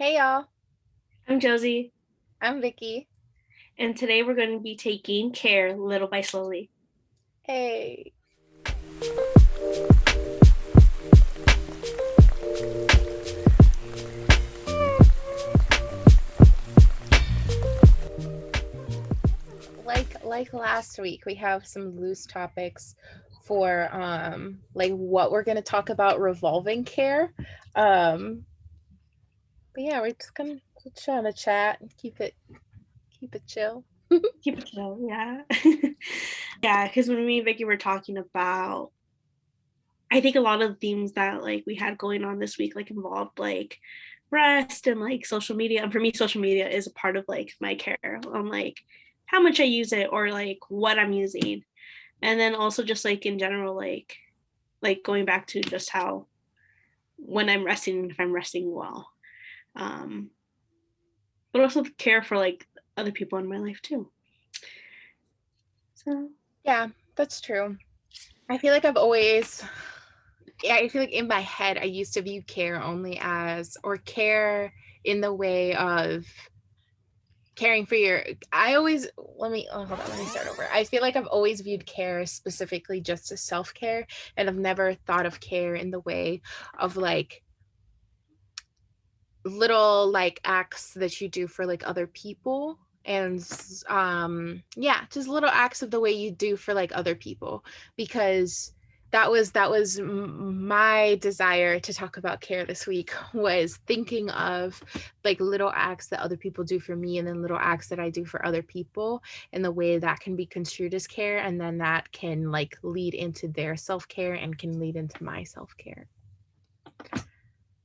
Hey y'all, I'm Josie, I'm Vickie. and today we're going to be taking care little by slowly. Hey, like last week, we have some loose topics for like what we're gonna talk about revolving care. Um, but yeah, we're just gonna try to chat and keep it chill. Keep it chill, yeah. Yeah, because when me and Vicky were talking about, I think a lot of the themes that we had going on this week involved rest and social media. And for me, social media is a part of my care on how much I use it or what I'm using. And then also just in general, going back to just how when I'm resting, if I'm resting well. Um, but also care for other people in my life too. So Yeah, that's true. I feel like I've always, yeah, I feel like in my head, I used to view care only as, or care in the way of caring for your I always hold on, let me start over. I feel like I've always viewed care specifically just as self-care, and I've never thought of care in the way of like little like acts that you do for like other people, and yeah, just little acts of the way you do for like other people, because that was my desire to talk about care this week, was thinking of like little acts that other people do for me, and then little acts that I do for other people, and the way that can be construed as care, and then that can like lead into their self-care and can lead into my self-care.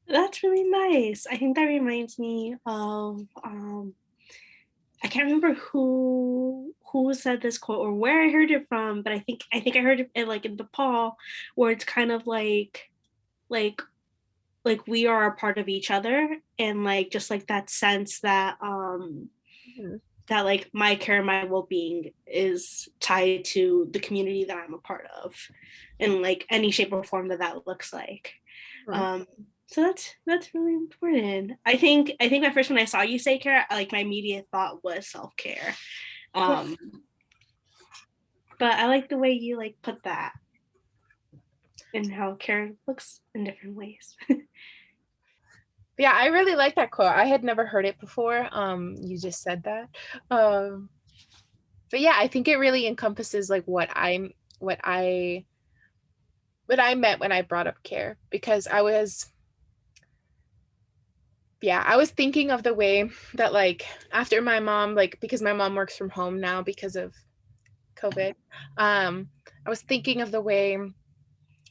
that's really nice. I think that reminds me of I can't remember who said this quote or where I heard it from, but I think I heard it in Nepal, where it's kind of like we are a part of each other, and just that sense that Mhm. that my care and my well-being is tied to the community that I'm a part of in any shape or form that looks like. Mhm. um so that's really important. I think my first when I saw you say care, my immediate thought was self-care. um but I like the way you put that and how care looks in different ways. Yeah, I really like that quote. I had never heard it before. You just said that. Um, but yeah, I think it really encompasses like what I what I meant when I brought up care, because I was thinking of the way that like after my mom, like because my mom works from home now because of COVID. I was thinking of the way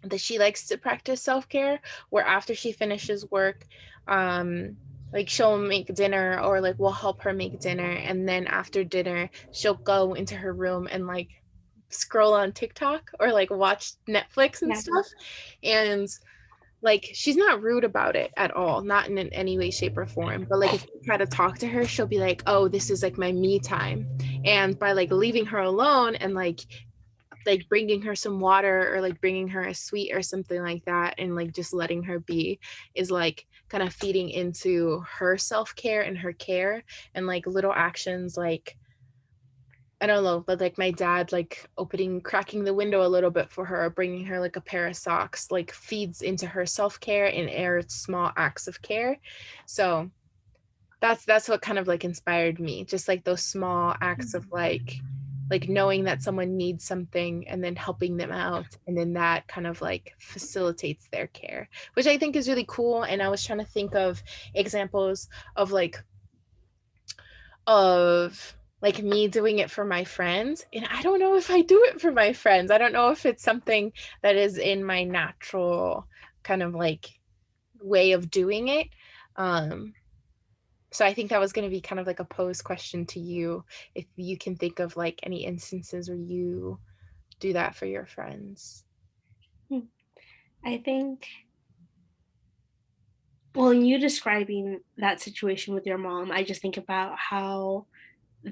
that she likes to practice self-care, where after she finishes work, um like she'll make dinner, or like we'll help her make dinner, and then after dinner she'll go into her room and like scroll on TikTok or like watch Netflix and Yeah. stuff. And like she's not rude about it at all, not in any way shape or form, but like if you try to talk to her, she'll be like, oh, this is like my me time. And by like leaving her alone and like bringing her some water, or like bringing her a sweet or something like that, and like just letting her be, is like kind of feeding into her self-care and her care. And like little actions like, I don't know, but like my dad like cracking the window a little bit for her, bringing her like a pair of socks, like feeds into her self-care and are small acts of care. So that's what kind of like inspired me, just like those small acts of like knowing that someone needs something and then helping them out, and then that kind of like facilitates their care, which I think is really cool. And I was trying to think of examples of like me doing it for my friends, and I don't know if I do it for my friends. I don't know if it's something that is in my natural kind of like way of doing it. um so I think that was going to be kind of like a pose question to you, if you can think of like any instances where you do that for your friends. I think, well, in you describing that situation with your mom, I just think about how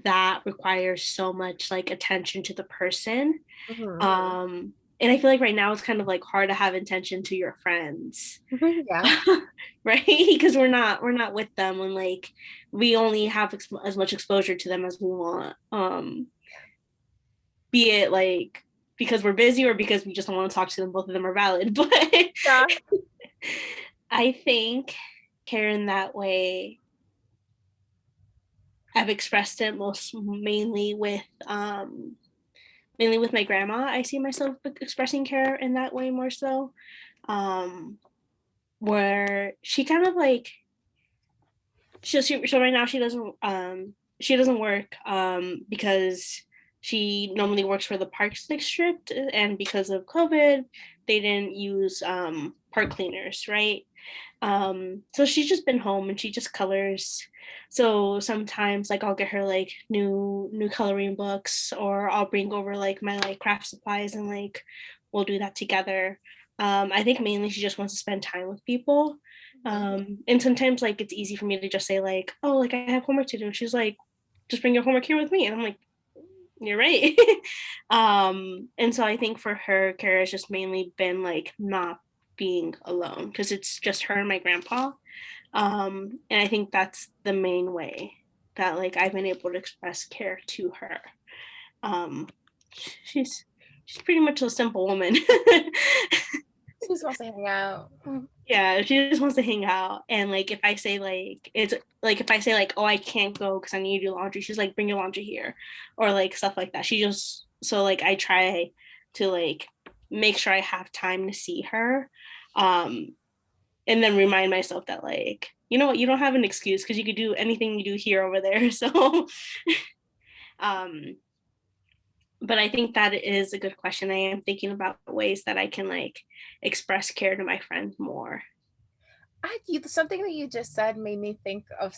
that requires so much attention to the person. Mhm. um and I feel like right now it's kind of like hard to have intention to your friends. Yeah. Right, because we're not with them, and like we only have as much exposure to them as we want, be it like because we're busy or because we just don't want to talk to them. Both of them are valid. But Yeah. I think care in that way, I've expressed it most mainly with my grandma. I see myself expressing care in that way more so, um where she kind of like so right now she doesn't work because she normally works for the parks district, and because of COVID they didn't use park cleaners, right? So she's just been home and she just colors. So sometimes like I'll get her like new coloring books, or I'll bring over like my like craft supplies, and like we'll do that together. I think mainly she just wants to spend time with people. And sometimes like it's easy for me to just say like, oh, like I have homework to do. And she's like, just bring your homework here with me. And I'm like, you're right. And so I think for her, Kara has just mainly been like not being alone because it's just her and my grandpa. And I think that's the main way that like I've been able to express care to her. Um, she's she's pretty much a simple woman. She just wants to hang out. Yeah, she just wants to hang out. And like if I say like it's like if I say like, oh, I can't go because I need to do laundry, she's like, bring your laundry here, or like stuff like that. She just so like I try to like make sure I have time to see her. Um and then remind myself that like, you know what, you don't have an excuse because you could do anything you do here over there. So um but I think that is a good question. I am thinking about ways that I can like express care to my friends more. Something that you just said made me think of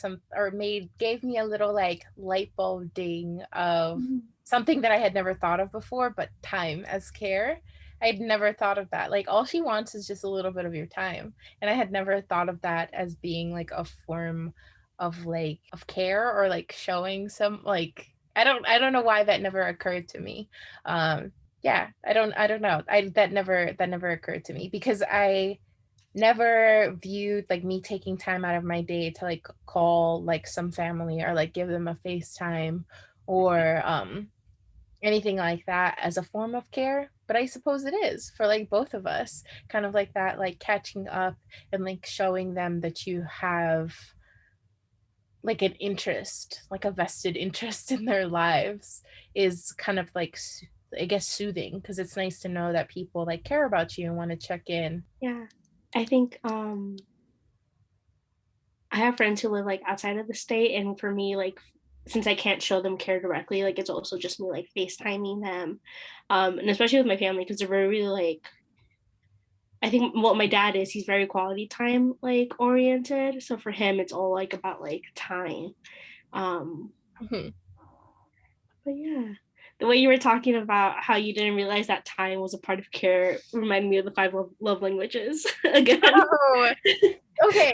gave me a little like light bulb ding of something that I had never thought of before, but time as care. I'd never thought of that. Like all she wants is just a little bit of your time. And I had never thought of that as being like a form of like of care or like showing some like I don't know why that never occurred to me. Um yeah, I don't know. I that never occurred to me because I never viewed like me taking time out of my day to like call like some family or like give them a FaceTime or anything like that as a form of care. But I suppose it is for like both of us, kind of like that, like catching up and like showing them that you have like an interest, like a vested interest in their lives is kind of like I guess soothing because it's nice to know that people like care about you and want to check in. Yeah. I think I have friends who live like outside of the state, and for me, like since I can't show them care directly, like it's also just me like FaceTiming them. And especially with my family because they're very really like I think what my dad is, he's very quality time like oriented. So for him it's all like about like time. Um Mhm. but yeah. The way you were talking about how you didn't realize that time was a part of care reminded me of the five love languages again. Oh, okay.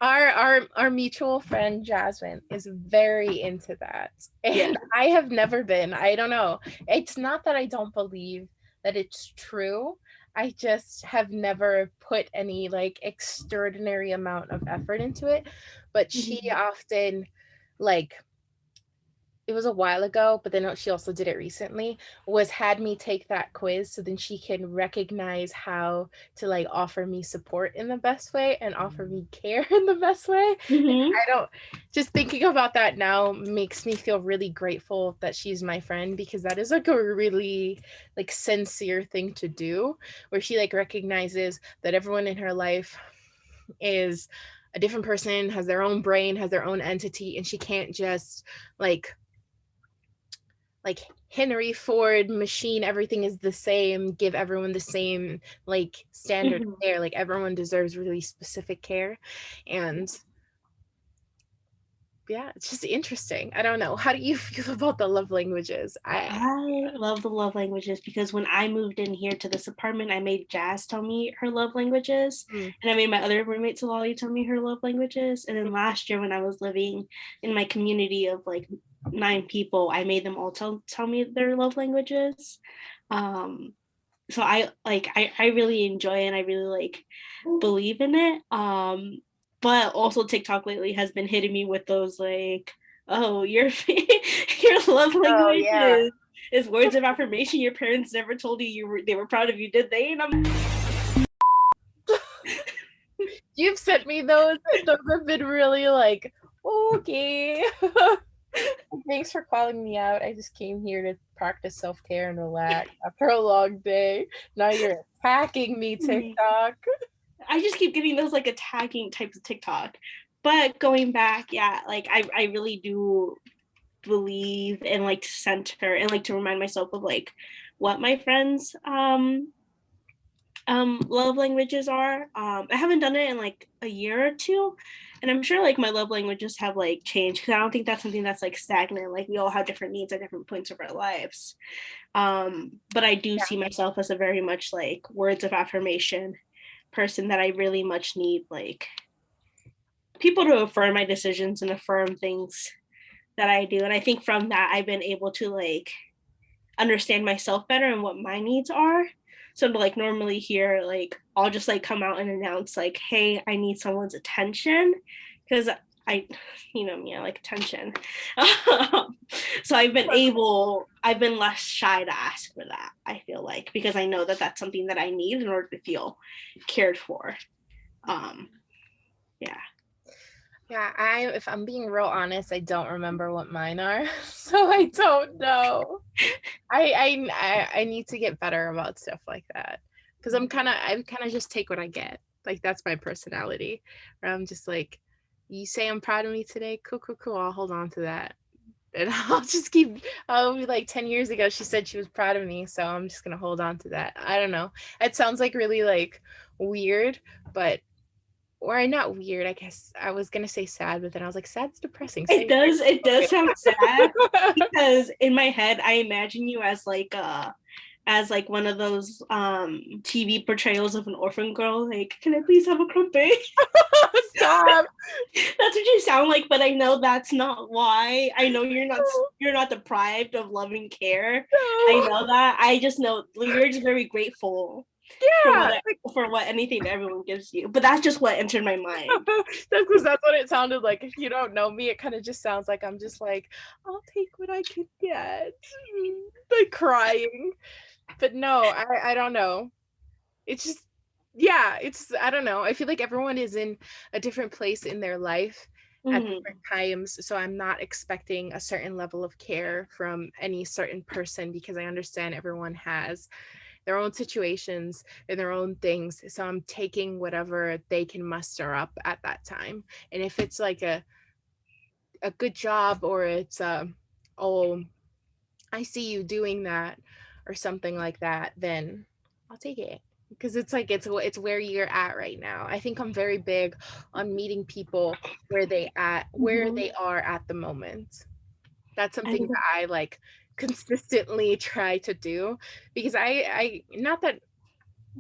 Our mutual friend Jasmine is very into that. Yeah. And I have never been. I don't know. It's not that I don't believe that it's true. I just have never put any like extraordinary amount of effort into it. But she Mhm. often like it was a while ago, but then she also did it recently, was had me take that quiz so then she can recognize how to like offer me support in the best way and offer me care in the best way. Mhm. I don't just thinking about that now makes me feel really grateful that she's my friend because that is like a really like sincere thing to do where she like recognizes that everyone in her life is a different person, has their own brain, has their own entity, and she can't just like like Henry Ford machine, everything is the same, give everyone the same like standard of Mhm. care. Like everyone deserves really specific care. And yeah, it's just interesting. I don't know. How do you feel about the love languages? I love the love languages because when I moved in here to this apartment, I made Jazz tell me her love languages, Mm, and I made my other roommate Solali tell me her love languages. And then last year, when I was living in my community of like 9 people, I made them all tell me their love languages. Um, so I really enjoy it and I really like believe in it. But also TikTok lately has been hitting me with those like, oh, your your love Oh language yeah. is words of affirmation your parents never told you they were proud of you, did they? And I'm You've sent me those, and those have been really like, okay. Thanks for calling me out. I just came here to practice self care and relax after a long day. Now you're attacking me, TikTok. I just keep getting those like attacking types of TikTok. But going back, yeah, like I really do believe and like to center and like to remind myself of like what my friends love languages are. I haven't done it in like a year or two, and I'm sure like my love languages have like changed because I don't think that's something that's like stagnant. Like we all have different needs at different points of our lives. But I do see myself as a very much like words of affirmation person that I really much need like people to affirm my decisions and affirm things that I do. And I think from that I've been able to like understand myself better and what my needs are. So like normally here, like I'll just like come out and announce like, hey, I need someone's attention because I, you know me, I like attention. So I've been less shy to ask for that. I feel like because I know that that's something that I need in order to feel cared for. Um, yeah. Yeah, if I'm being real honest, I don't remember what mine are, so I don't know. I need to get better about stuff like that because I kind of just take what I get. Like that's my personality. Where I'm just like, you say I'm proud of me today, cool, cool, cool. I'll hold on to that, and I'll just keep. I'll be like 10 years ago, she said she was proud of me, so I'm just gonna hold on to that. I don't know. It sounds like really like weird, but or not weird. I guess I was gonna say sad, but then I was like, sad's depressing. Say It does sound sad weird. because in my head I imagine you as like one of those TV portrayals of an orphan girl. Like, can I please have a crumpet? Stop. That's what you sound like, but I know that's not why. I know you're not deprived of loving care. I No. know that. I just know you're just very grateful Yeah. for what anything that everyone gives you. But that's just what entered my mind. That's because that's what it sounded like. If you don't know me, it kind of just sounds like I'm just like, I'll take what I can get. Like crying. But no, I don't know. It's just yeah, it's I don't know. I feel like everyone is in a different place in their life at Mm-hmm. different times. So I'm not expecting a certain level of care from any certain person because I understand everyone has their own situations and their own things. So I'm taking whatever they can muster up at that time. And if it's like a good job or it's oh, I see you doing that or something like that, then I'll take it. Because it's like it's where you're at right now. I think I'm very big on meeting people where Mm-hmm. they are at the moment. That's I something think that I like consistently try to do because I not that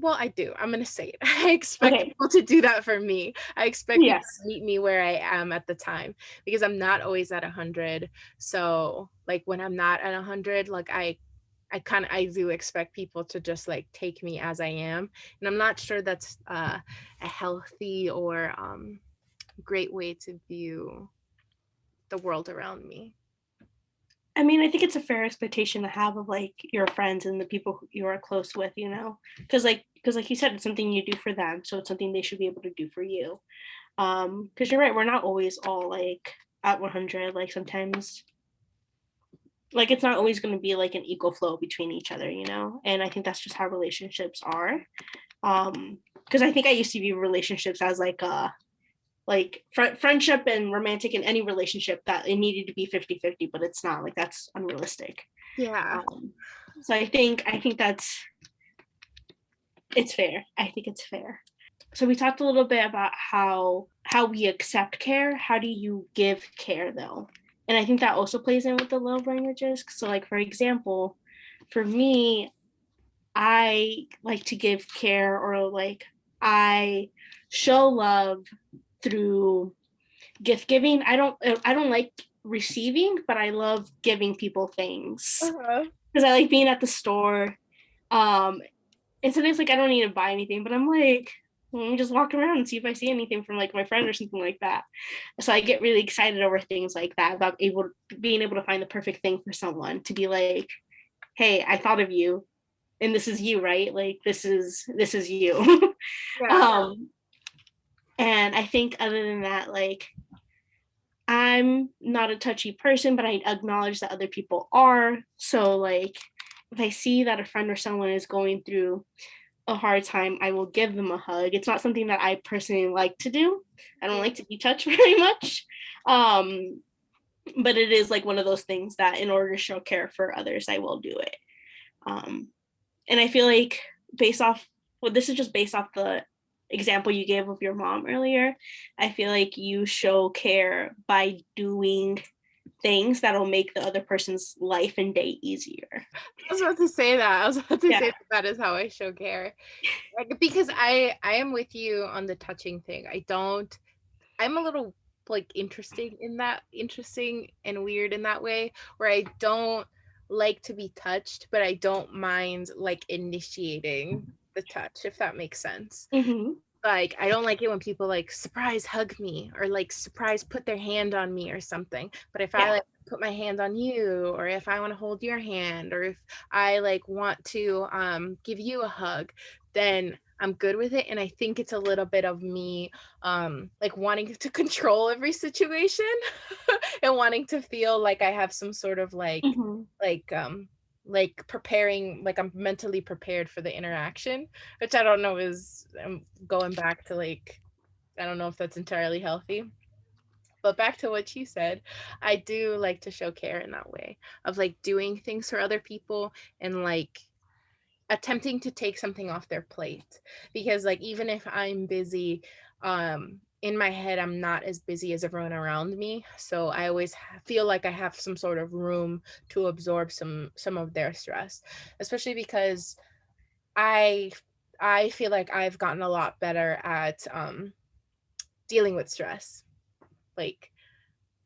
well, I do. I'm gonna say it. I expect okay. people to do that for me. I expect people Yes. to meet me where I am at the time because I'm not always at 100. So, like when I'm not at 100, like I do expect people to just like take me as I am, and I'm not sure that's a healthy or great way to view the world around me. I mean, I think it's a fair expectation to have of like your friends and the people who you are close with, you know, because like you said, it's something you do for them, so it's something they should be able to do for you. Because you're right, we're not always all like at 100. Like sometimes, like it's not always going to be like an equal flow between each other, you know. And I think that's just how relationships are. Because I think I used to view relationships as like friendship and romantic in any relationship that it needed to be 50-50, but it's not like that's unrealistic. Yeah. um, so I think that's it's fair. I think it's fair. So we talked a little bit about how we accept care. How do you give care though? And I think that also plays in with the love languages. So like for example, for me, I like to give care or like I show love through gift giving. I don't like receiving, but I love giving people things Uh-huh. because I like being at the store. Um, And sometimes like I don't need to buy anything, but I'm like, let me just walk around and see if I see anything from like my friend or something like that. So I get really excited over things like that, about being able to find the perfect thing for someone, to be like, hey, I thought of you, and this is you, right? Like this is you. Yeah. um and I think other than that, like, I'm not a touchy person, but I acknowledge that other people are. So like if I see that a friend or someone is going through a hard time, I will give them a hug. It's not something that I personally like to do. I don't like to be touched very much. Um, but it is like one of those things that in order to show care for others, I will do it. Um, and I feel like based off, well, this is just based off the example you gave of your mom earlier. I feel like you show care by doing things that'll make the other person's life and day easier. I was about to say that. I was about to Yeah. say that is how I show care. Like, because I am with you on the touching thing. I'm a little like interesting and weird in that way, where I don't like to be touched, but I don't mind like initiating the touch, if that makes sense. Mm-hmm. Like, I don't like it when people like surprise hug me or like surprise put their hand on me or something. But if I Yeah. like put my hand on you, or if I want to hold your hand, or if I like want to give you a hug, then I'm good with it. And I think it's a little bit of me like wanting to control every situation and wanting to feel like I have some sort of Mm-hmm. like um like preparing, like I'm mentally prepared for the interaction, which I don't know is going back to like, I don't know if that's entirely healthy. But back to what you said, I do like to show care in that way of like doing things for other people and like attempting to take something off their plate, because like even if I'm busy, in my head I'm not as busy as everyone around me, so I always feel like I have some sort of room to absorb some of their stress, especially because I I feel like I've gotten a lot better at dealing with stress, like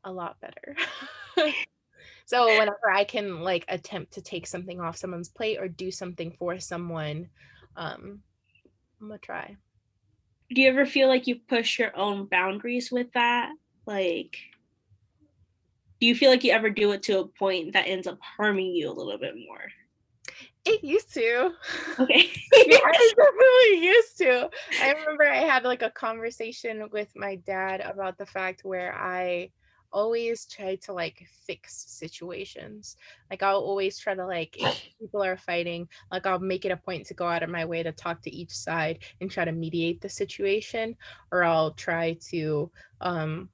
a lot better. So whenever I can like attempt to take something off someone's plate or do something for someone, um, I'm gonna try. Do you ever feel like you push your own boundaries with that? Like, do you feel like you ever do it to a point that ends up harming you a little bit more? It used to. Okay. Yeah, it definitely used to. I remember I had like a conversation with my dad about the fact where I always try to like fix situations. Like I'll always try to like, if people are fighting, like I'll make it a point to go out of my way to talk to each side and try to mediate the situation, or I'll try to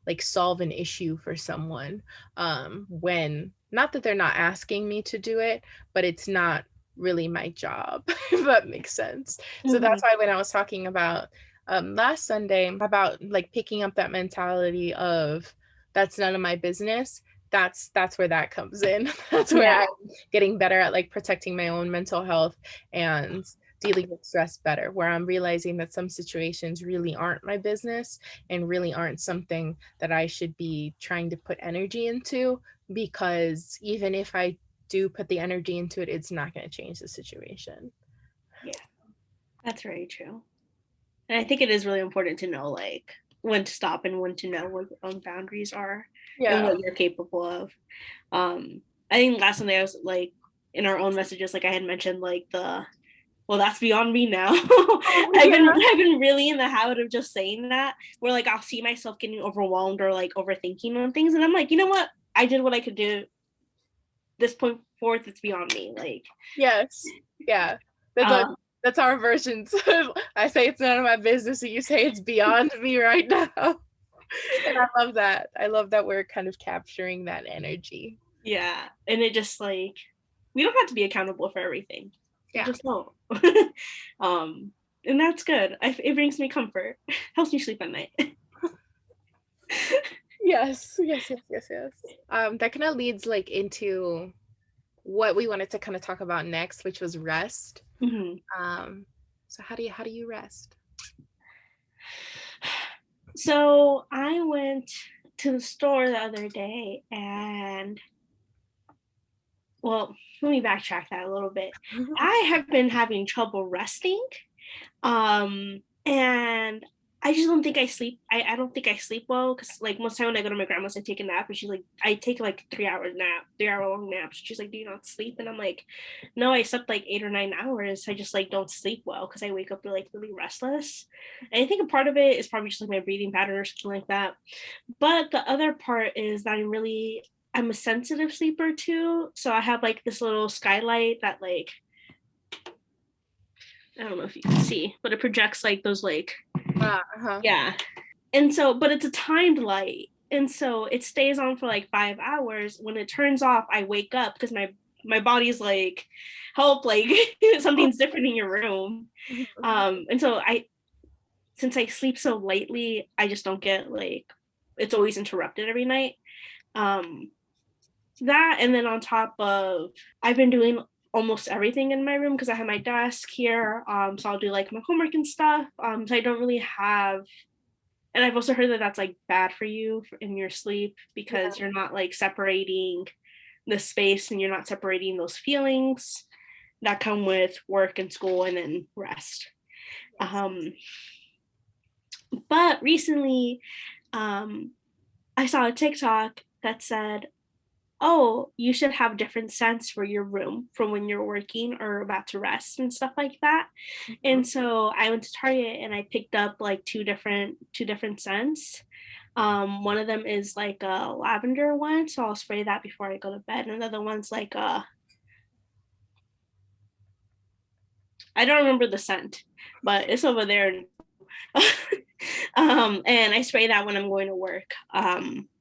like solve an issue for someone when not that they're not asking me to do it, but it's not really my job, if that makes sense. So Mm-hmm. that's why when I was talking about last Sunday about like picking up that mentality of that's none of my business, that's where that comes in. That's where Yeah. I'm getting better at like protecting my own mental health and dealing with stress better, where I'm realizing that some situations really aren't my business and really aren't something that I should be trying to put energy into, because even if I do put the energy into it, it's not going to change the situation. Yeah. That's very true. And I think it is really important to know like when to stop and when to know what your own boundaries are and Yeah. what you're capable of. I think last Sunday I was like in our own messages, like I had mentioned like the, well, that's beyond me now. Oh, I've been yeah. I've been really in the habit of just saying that, where like I'll see myself getting overwhelmed or like overthinking on things, and I'm like, you know what? I did what I could do. This point forth, it's beyond me. Like, Yes. Yeah. That's a, uh, that's our versions. I say it's none of my business, and you say it's beyond me right now. And I love that. I love that we're kind of capturing that energy. yeah, and it just like we don't have to be accountable for everything. We Yeah. just don't. um, and that's good. It brings me comfort. Helps me sleep at night. Yes. Yes. Yes. Yes. Yes. That kind of leads like into what we wanted to kind of talk about next, which was rest. Mhm. Um, so how do you rest? So I went to the store the other day and well, let me backtrack that a little bit. I have been having trouble resting. And I just don't think I sleep. I don't think I sleep well because like most time when I go to my grandma's, I take a nap and she's like, I take like 3 hour nap, 3 hour long naps. She's like, do you not sleep? And I'm like, no, I slept like 8 or 9 hours. I just like don't sleep well because I wake up like really restless. And I think a part of it is probably just like my breathing pattern or something like that. But the other part is that I'm a sensitive sleeper too. So I have like this little skylight that like I don't know if you can see, but it projects like those like Uh-huh. yeah. And so, but it's a timed light. And so it stays on for like 5 hours. When it turns off, I wake up because my body's like, help, like something's different in your room. And so since I sleep so lately, I just don't get like it's always interrupted every night. Um that and then on top of I've been doing almost everything in my room because I have my desk here. So I'll do like my homework and stuff. So I don't really have and I've also heard that that's like bad for you in your sleep Yeah. because you're not like separating the space and you're not separating those feelings that come with work and school and then rest. Yes. Um, but recently, um, I saw a TikTok that said, "Oh, you should have different scents for your room from when you're working or about to rest and stuff like that." Mhm. And so I went to Target and I picked up like two different scents. One of them is like a lavender one, so I'll spray that before I go to bed. Another one's like I don't remember the scent, but it's over there. And I spray that when I'm going to work.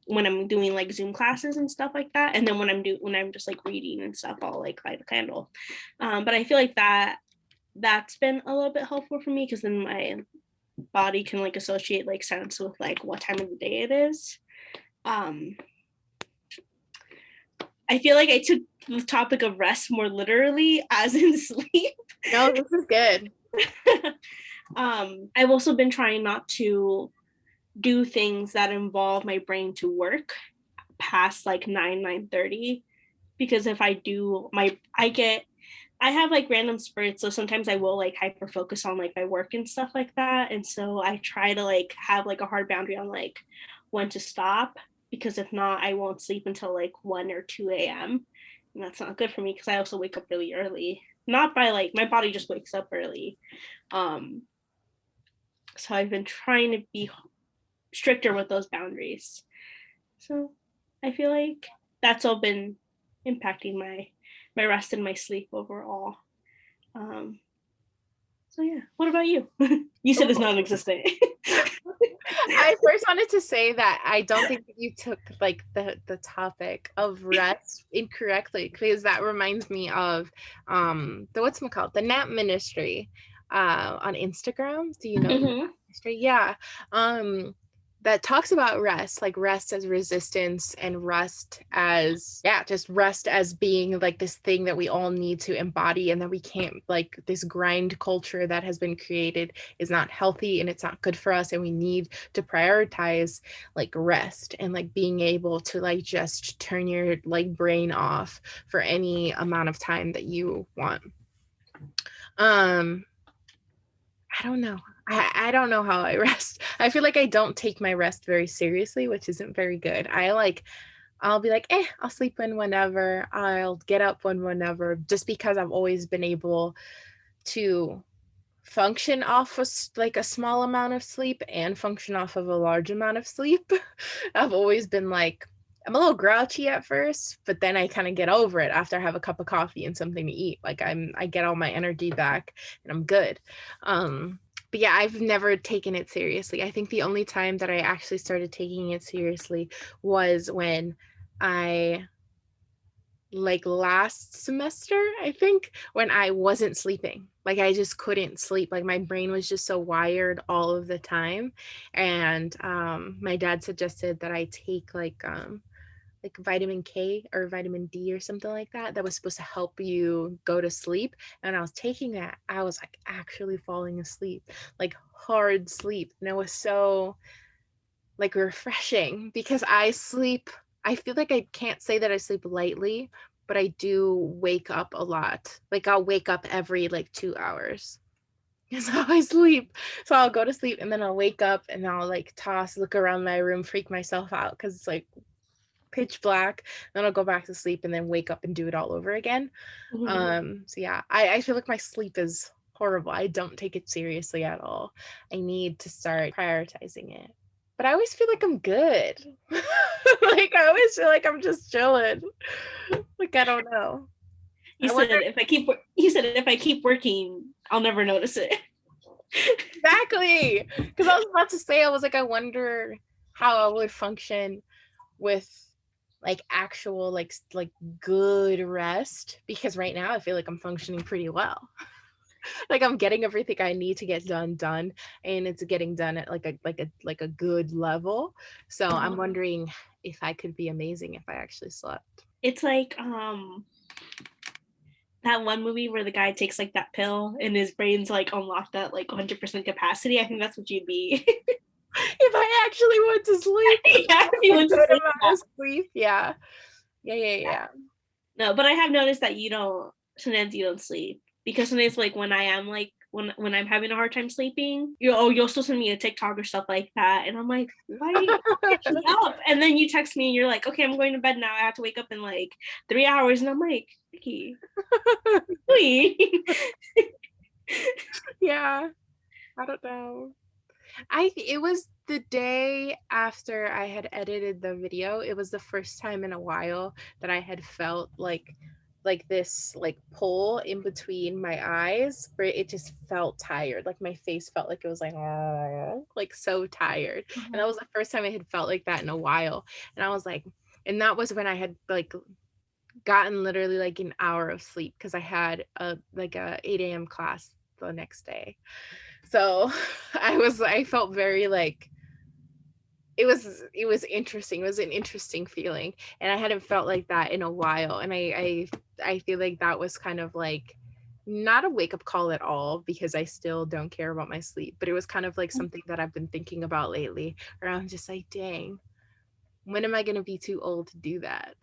When I'm doing like Zoom classes and stuff like that, and then when I'm just like reading and stuff, I'll like light a candle. But I feel like that's been a little bit helpful for me because then my body can like associate like scents with like what time of the day it is. Um, I feel like I took the topic of rest more literally as in sleep. No, this is good. I've also been trying not to do things that involve my brain to work past like 9:30 because if I do I have like random spurts, so sometimes I will like hyper focus on like my work and stuff like that, and so I try to like have like a hard boundary on like when to stop because if not I won't sleep until like 1 or 2 a.m. and that's not good for me because I also wake up really early, not by like my body just wakes up early. um so I've been trying to be stricter with those boundaries. So I feel like that's all been impacting my rest and my sleep overall. Um, so yeah, what about you? You said it's non-existent. I first wanted to say that I don't think that you took like the topic of rest incorrectly because that reminds me of the what's it called, the nap ministry on Instagram. Do you know the Mm-hmm. nap ministry? Yeah. That talks about rest, like rest as resistance and rest as, yeah, just rest as being like this thing that we all need to embody and that we can't, like this grind culture that has been created is not healthy and it's not good for us, and we need to prioritize like rest and like being able to like just turn your like brain off for any amount of time that you want. um I don't know. I don't know how I rest. I feel like I don't take my rest very seriously, which isn't very good. I'll be like, I'll sleep in whenever, I'll get up whenever, just because I've always been able to function off of like a small amount of sleep and function off of a large amount of sleep. I've always been like, I'm a little grouchy at first, but then I kind of get over it after I have a cup of coffee and something to eat. Like I get all my energy back and I'm good. But yeah, I've never taken it seriously. I think the only time that I actually started taking it seriously was when I like last semester, I think, when I wasn't sleeping. Like I just couldn't sleep. Like my brain was just so wired all of the time. And my dad suggested that I take like vitamin K or vitamin D or something like that that was supposed to help you go to sleep. And when I was taking that, I was like actually falling asleep, like hard sleep. And it was so like refreshing because I feel like I can't say that I sleep lightly, but I do wake up a lot. Like I'll wake up every like 2 hours. That's how I sleep. So I'll go to sleep and then I'll wake up and I'll like toss, look around my room, freak myself out because it's like pitch black. Then I'll go back to sleep and then wake up and do it all over again. So yeah, I feel like my sleep is horrible. I don't take it seriously at all. I need to start prioritizing it. But I always feel like I'm good. Like I always feel like I'm just chilling. Like I don't know. You I said wonder if I keep working, I'll never notice it. exactly because I was about to say I was like I wonder how I would function with like actual like good rest because right now I feel like I'm functioning pretty well. Like I'm getting everything I need to get done and it's getting done at like a good level. So I'm wondering if I could be amazing if I actually slept. It's like that one movie where the guy takes like that pill and his brain's like unlocked at like 100% capacity. I think that's what you'd be. If I actually went to sleep, Yeah, if you a went to good sleep. amount of sleep. Yeah. Yeah. No, but I have noticed that sometimes you don't sleep because sometimes like when I am like when I'm having a hard time sleeping, you'll still send me a TikTok or stuff like that, and I'm like, why are you waking up? And then you text me and you're like, okay, I'm going to bed now. I have to wake up in like 3 hours, and I'm like, Vickie, please. Yeah. I don't know. It was the day after I had edited the video. It was the first time in a while that I had felt like this like pull in between my eyes where it just felt tired. Like my face felt like it was like so tired. And that was the first time I had felt like that in a while. And I was like, and that was when I had like gotten literally like an hour of sleep because I had a like a 8 a.m. class the next day. So I felt very like it was interesting. It was an interesting feeling. And I hadn't felt like that in a while. And I feel like that was kind of like not a wake up call at all because I still don't care about my sleep, but it was kind of like something that I've been thinking about lately, where I'm just like, dang, when am I gonna be too old to do that?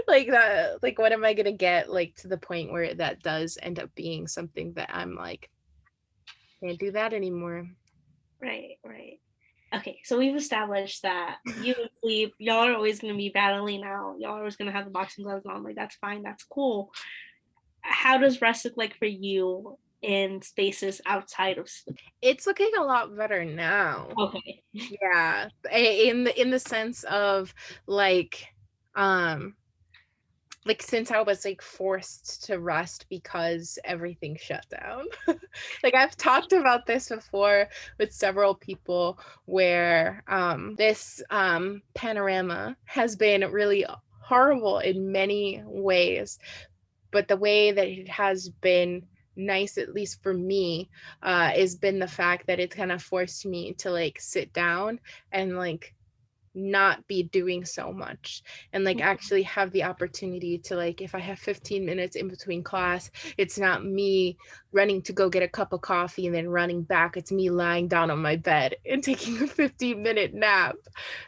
Like that, like when am I gonna get like to the point where that does end up being something that I'm like, can't do that anymore. Right, right. Okay, so we've established that you and sleep, y'all are always going to be battling out. Y'all are always going to have the boxing gloves on. Like, that's fine. That's cool. How does rest look like for you in spaces outside of sleep? It's looking a lot better now. Okay. Yeah, in the sense of like um like since I was like forced to rest because everything shut down. Like I've talked about this before with several people where this panorama has been really horrible in many ways, but the way that it has been nice, at least for me, has been the fact that it's kind of forced me to like sit down and like not be doing so much and like actually have the opportunity to like if I have 15 minutes in between class, it's not me running to go get a cup of coffee and then running back. It's me lying down on my bed and taking a 15-minute nap.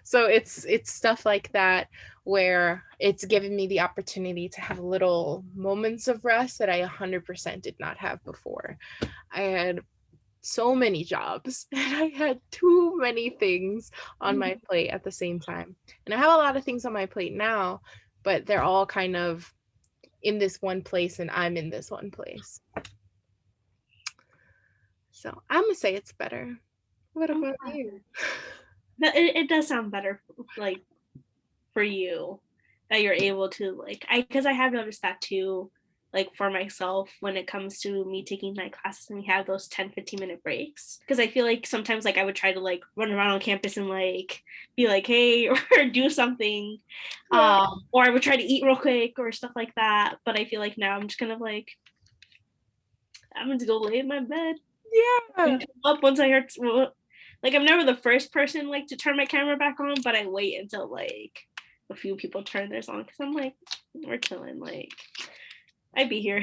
So it's stuff like that where it's given me the opportunity to have little moments of rest that I 100% did not have before. I had so many jobs and I had too many things on my plate at the same time. And I have a lot of things on my plate now, but they're all kind of in this one place and I'm in this one place. So I'm gonna say it's better. What about you? It does sound better, like, for you that you're able to, like, because I have noticed that too, like for myself when it comes to me taking night classes and we have those 10-15 minute breaks, because I feel like sometimes like I would try to like run around on campus and like be like, hey, or do something, Yeah. or I would try to eat real quick or stuff like that, but I feel like now I'm just kind of like, I'm gonna go lay in my bed Yeah. and come up once I heard, like, I'm never the first person like to turn my camera back on, but I wait until like a few people turn theirs on because I'm like, we're chilling, like, I'd be here.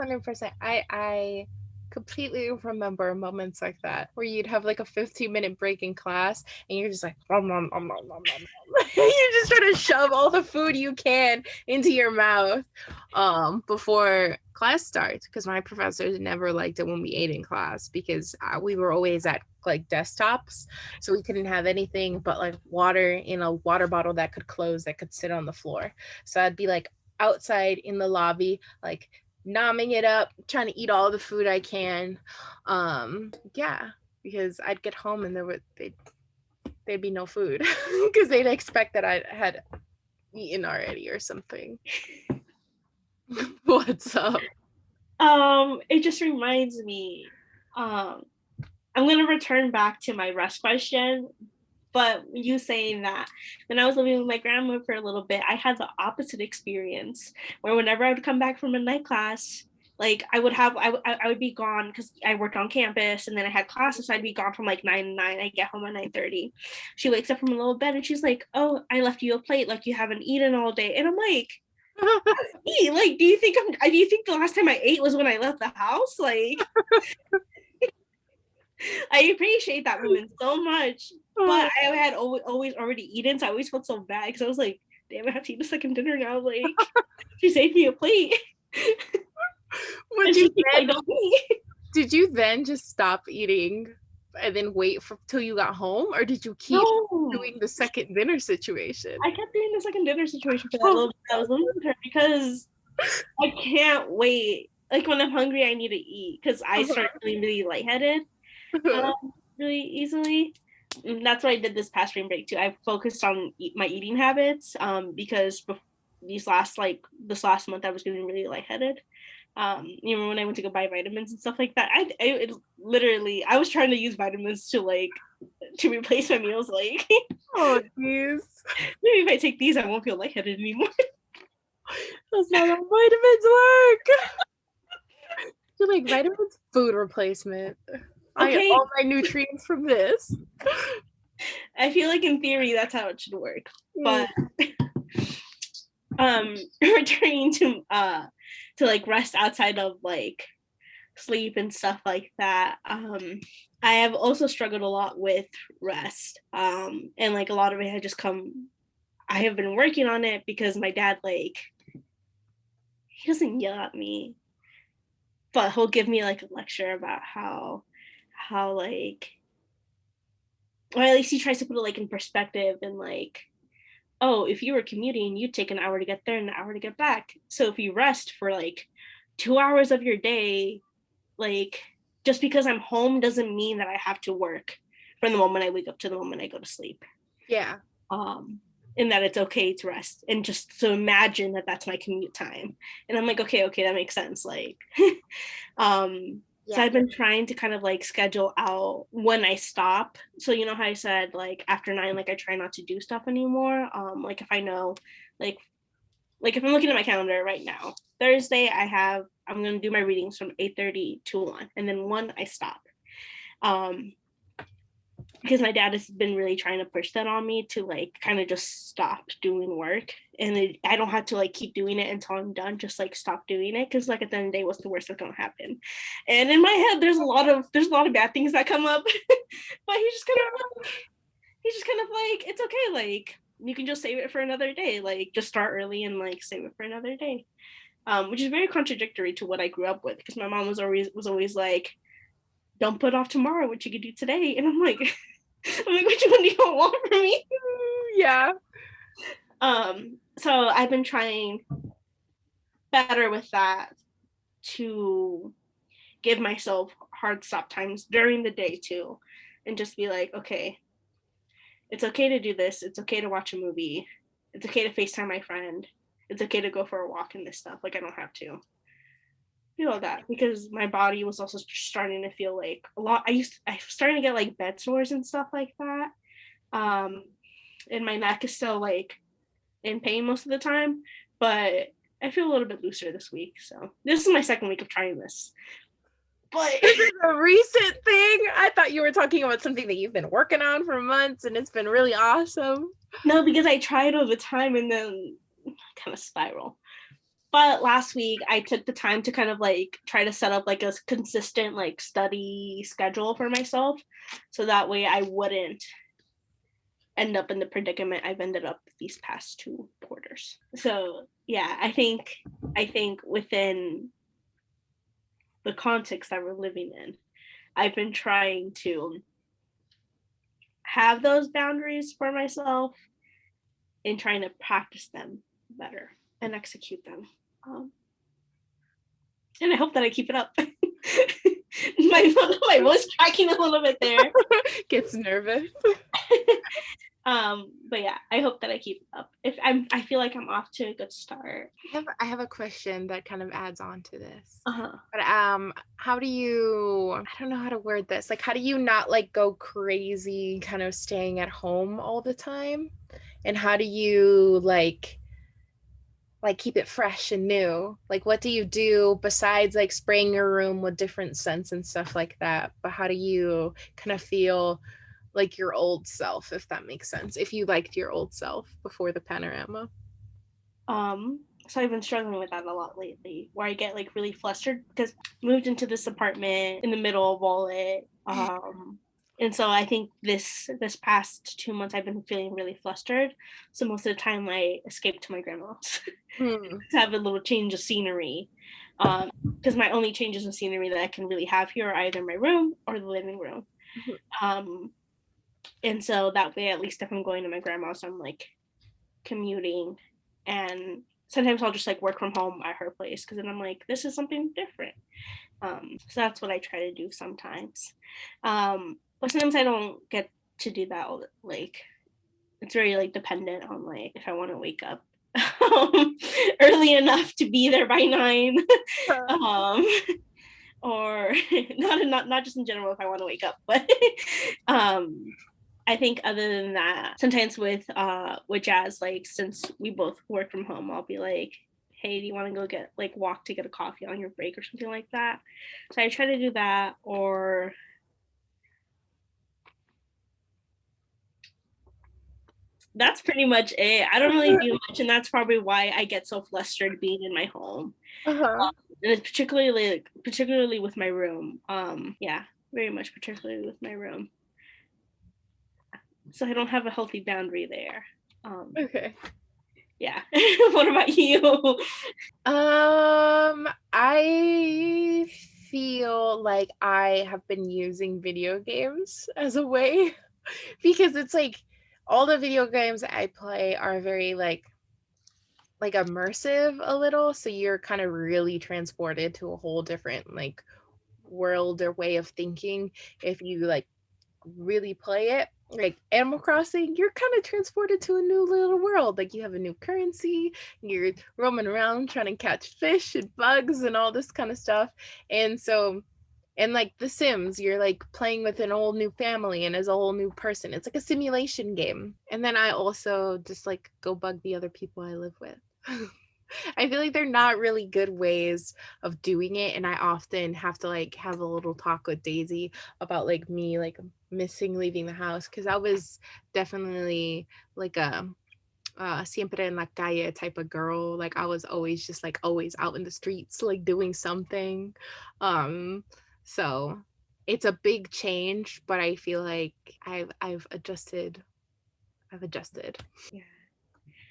100%. I completely remember moments like that where you'd have like a 15-minute break in class and you're just like nom, nom, nom, nom, nom, nom. You're just trying to shove all the food you can into your mouth before class starts, because my professors never liked it when we ate in class, because we were always at like desktops, so we couldn't have anything but like water in a water bottle that could close, that could sit on the floor. So I'd be like outside in the lobby, like nomming it up, trying to eat all the food I can. Yeah, because I'd get home and there'd be no food because they'd expect that I had eaten already or something. What's up? It just reminds me, I'm gonna return back to my rest question, but you saying that when I was living with my grandma for a little bit, I had the opposite experience where whenever I would come back from a night class, like I would be gone because I worked on campus and then I had classes, so I'd be gone from like 9 to 9. I get home at 9:30. She wakes up from a little bed and she's like, "Oh, I left you a plate, like you haven't eaten all day," and I'm like, "Hey, like, do you think the last time I ate was when I left the house?" Like, I appreciate that woman so much, but I had always already eaten, so I always felt so bad because I was like, damn, I have to eat a second dinner now. Like, she saved me a plate. Would And you she thinks I then, don't eat. did you then just stop eating and then wait for till you got home, or did you keep No, doing the second dinner situation? I kept doing the second dinner situation for that little bit I was living with her because I can't wait. Like, when I'm hungry, I need to eat because I start feeling really lightheaded really easily. And that's what I did this past spring break too. I focused on my eating habits because this last month I was getting really lightheaded. You know, when I went to go buy vitamins and stuff like that, literally I was trying to use vitamins to replace my meals. Like, Oh, jeez. maybe if I take these, I won't feel lightheaded anymore. That's not how vitamins work. You're like, vitamins, food replacement. I get Okay, all my nutrients from this. I feel like in theory that's how it should work, Mm. but returning to like rest outside of like sleep and stuff like that. I have also struggled a lot with rest. And like a lot of it had just come, I have been working on it because my dad, like, he doesn't yell at me, but he'll give me like a lecture about how like, or at least he tries to put it like in perspective and like, oh, if you were commuting, you'd take an hour to get there and an hour to get back. So if you rest for like 2 hours of your day, like, just because I'm home doesn't mean that I have to work from the moment I wake up to the moment I go to sleep. Yeah. Um, and that it's okay to rest and just to imagine that that's my commute time. And I'm like, okay, that makes sense. Like, so Yeah. I've been trying to kind of like schedule out when I stop. So you know how I said like after 9, like I try not to do stuff anymore. Like if I know, like if I'm looking at my calendar right now, Thursday I'm gonna do my readings from 8:30 to 1, and then 1 I stop. Um, because my dad has been really trying to push that on me to like kind of just stop doing work, and I don't have to like keep doing it until I'm done. Just like stop doing it because like at the end of the day, what's the worst that's gonna happen? And in my head, there's a lot of bad things that come up, but he's just kind of like it's okay, like you can just save it for another day, like just start early and like save it for another day. Which is very contradictory to what I grew up with because my mom was always like, don't put off tomorrow what you could do today. And I'm like, which one do you want from me? Yeah. So I've been trying better with that to give myself hard stop times during the day too, and just be like, okay, it's okay to do this. It's okay to watch a movie. It's okay to FaceTime my friend. It's okay to go for a walk and this stuff. Like I don't have to feel that because my body was also starting to feel like a lot. I starting to get like bed sores and stuff like that. Um, and my neck is still like in pain most of the time, but I feel a little bit looser this week. So this is my second week of trying this. But This is a recent thing. I thought you were talking about something that you've been working on for months and it's been really awesome. no, because I tried all the time and then kind of spiral. But last week I took the time to kind of like try to set up like a consistent like study schedule for myself, so that way I wouldn't end up in the predicament I've ended up these past 2 quarters. So yeah, I think within the context that we're living in, I've been trying to have those boundaries for myself and trying to practice them better and execute them. Um, and I hope that I keep it up. my voice cracking a little bit there. Gets nervous. But yeah, I hope that I keep it up. I feel like I'm off to a good start. I have a question that kind of adds on to this. Uh-huh. But how do you, I don't know how to word this. Like how do you not like go crazy kind of staying at home all the time? And how do you like keep it fresh and new? Like what do you do besides like spraying your room with different scents and stuff like that? But how do you kind of feel like your old self, if that makes sense? If you liked your old self before the panorama. So I've been struggling with that a lot lately, where I get like really flustered because I moved into this apartment in the middle of all it. And so I think this past 2 months I've been feeling really flustered. So most of the time I escape to my grandma's Hmm. to have a little change of scenery. Because my only changes of scenery that I can really have here are either my room or the living room. Um, and so that way, at least if I'm going to my grandma's, I'm like commuting, and sometimes I'll just like work from home at her place because then I'm like, this is something different. So that's what I try to do sometimes. But sometimes I don't get to do that. Like it's very like dependent on like if I want to wake up early enough to be there by 9. um, or not just in general if I want to wake up, but I think other than that, sometimes with Jazz, like since we both work from home, I'll be like, hey, do you want to go get like walk to get a coffee on your break or something like that? So I try to do that, or that's pretty much it. I don't really do much, and that's probably why I get so flustered being in my home. Uh-huh. And it's particularly with my room. Yeah, very much particularly with my room. So I don't have a healthy boundary there. Okay. Yeah. What about you? I feel like I have been using video games as a way because it's like all the video games I play are very like immersive a little, so you're kind of really transported to a whole different like world or way of thinking if you like really play it. Like Animal Crossing, you're kind of transported to a new little world. Like you have a new currency, you're roaming around trying to catch fish and bugs and all this kind of stuff. And so, and like The Sims, you're like playing with an whole new family and as a whole new person. It's like a simulation game. And then I also just like go bug the other people I live with. I feel like they're not really good ways of doing it, and I often have to like have a little talk with Daisy about like me like missing leaving the house because I was definitely like a siempre en la calle type of girl. Like I was always just like always out in the streets like doing something. Um so it's a big change, but I feel like I've adjusted. I've adjusted. Yeah.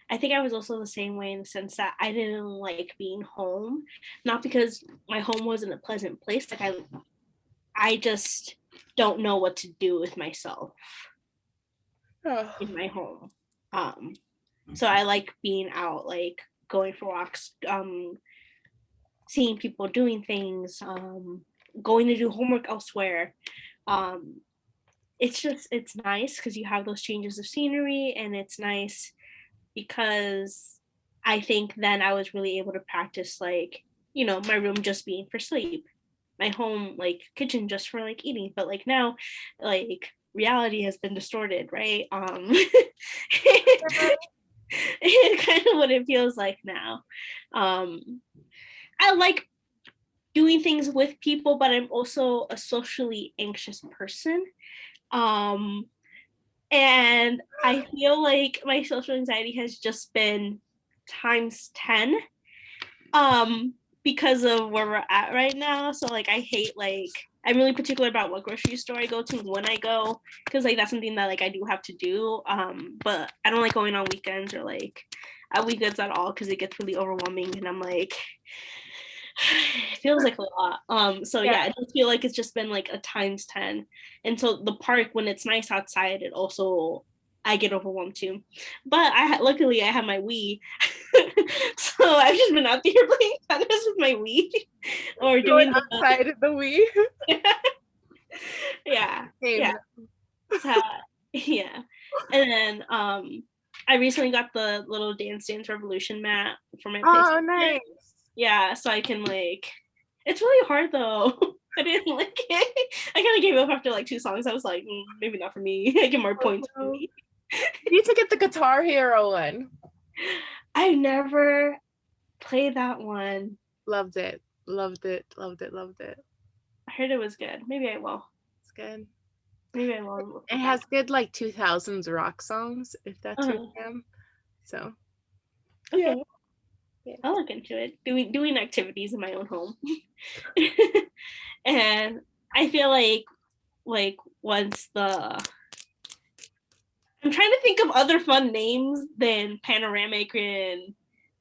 I think I was also the same way in the sense that I didn't like being home, not because my home wasn't a pleasant place. Like I just don't know what to do with myself Oh. in my home. Um, so I like being out, like going for walks, seeing people doing things, going to do homework elsewhere. Um, it's nice because you have those changes of scenery, and it's nice because I think then I was really able to practice like, my room just being for sleep, my home like kitchen just for like eating. But like now, like reality has been distorted, right? It's kind of what it feels like now. I like doing things with people, but I'm also a socially anxious person. Um, and I feel like my social anxiety has just been times 10 Because of where we're at right now. So like I hate like I'm really particular about what grocery store I go to when I go because like that's something that like I do have to do. But I don't like going on weekends or like at weekends at all because it gets really overwhelming and I'm like it feels like a lot. So Yeah. yeah, I just feel like it's just been like a times 10. And so the park when it's nice outside, it also I get overwhelmed too. But luckily I have my Wii. So I've just been out there playing tennis with my Wii or Going doing the outside of the Wii. yeah. Yeah. Same. So, yeah. And then I recently got the little Dance Dance Revolution mat for my Oh, PlayStation. nice. Yeah, so I can like it's really hard though. I didn't like it. I kind of gave up after like 2 songs. I was like, maybe not for me. I get more Oh, points for no. me. You need to get the Guitar Hero one. I never played that one. Loved it. Loved it. Loved it. Loved it. I heard it was good. Maybe I will. It's good. Maybe I will look It at that. has good like 2000s rock songs, if that's your Uh-huh. jam. So yeah. Okay, Yeah. I'll look into it. Doing activities in my own home. And I feel like once the I'm trying to think of other fun names than Panoramic and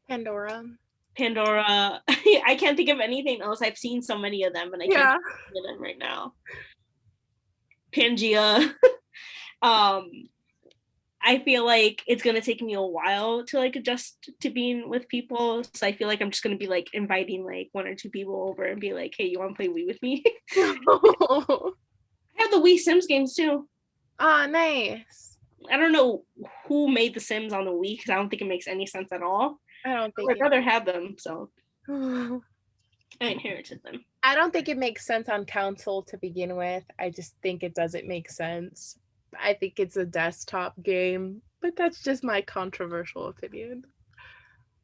Pandora. Pandora. I can't think of anything else. I've seen so many of them, and I can't Yeah. think of them right now. Pangea. um, I feel like it's gonna take me a while to like adjust to being with people. So I feel like I'm just gonna be like inviting like 1 or 2 people over and be like, "Hey, you want to play Wii with me?" Oh, I have the Wii Sims games too. nice. I don't know who made the Sims on the Wii because I don't think it makes any sense at all. I don't think My it brother had them, so I I inherited them. don't think it makes sense on console to begin with. I just think it doesn't make sense. I think it's a desktop game, but that's just my controversial opinion.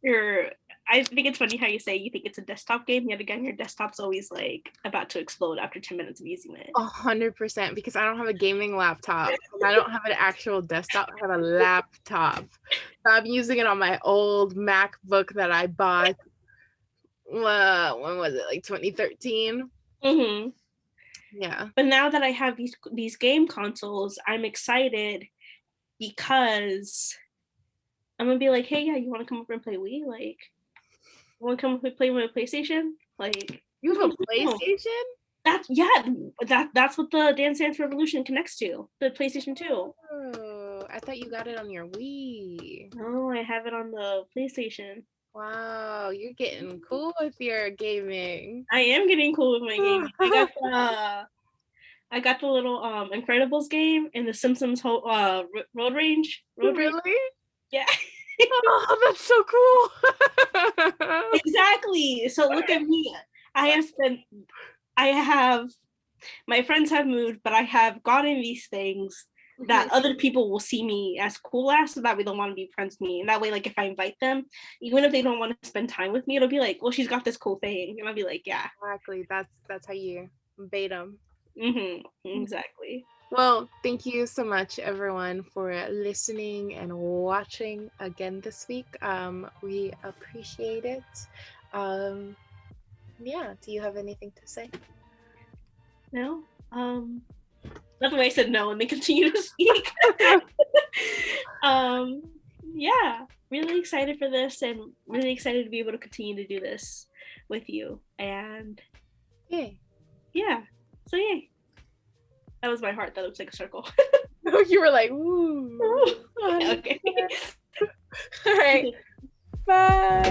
You're I think it's funny how you say you think it's a desktop game, yet again your desktop's always like about to explode after 10 minutes of using it. 100% because I don't have a gaming laptop. And I don't have an actual desktop. I have a laptop. So I'm using it on my old MacBook that I bought. When was it? Like 2013? Mm-hmm. Yeah. But now that I have these game consoles, I'm excited because I'm gonna be like, hey, yeah, you want to come over and play Wii? Like, you want to come play with my PlayStation? Like, You have a no. PlayStation? That's yeah, that's what the Dance Dance Revolution connects to, the PlayStation 2. Oh, I thought you got it on your Wii. No, I have it on the PlayStation. Wow, you're getting cool with your gaming. I am getting cool with my gaming. I got the little Incredibles game and the Simpsons Road Rage. Road Rage. Really? Yeah. Oh, that's so cool. Exactly. So look at me. I have spent I have my friends have moved, but I have gotten these things that other people will see me as cool as, so that way they'll want to be friends with me. And that way, like if I invite them, even if they don't want to spend time with me, it'll be like, well, she's got this cool thing. And I'll be like, yeah. Exactly. That's how you bait them. Exactly. Well, thank you so much, everyone, for listening and watching again this week. We appreciate it. Yeah. Do you have anything to say? No. That's why I said no, and they continue to speak. um, yeah, really excited for this, and really excited to be able to continue to do this with you. And Yay. yeah, so yay. That was my heart that looks like a circle. You were like, ooh. Okay. All right. Bye.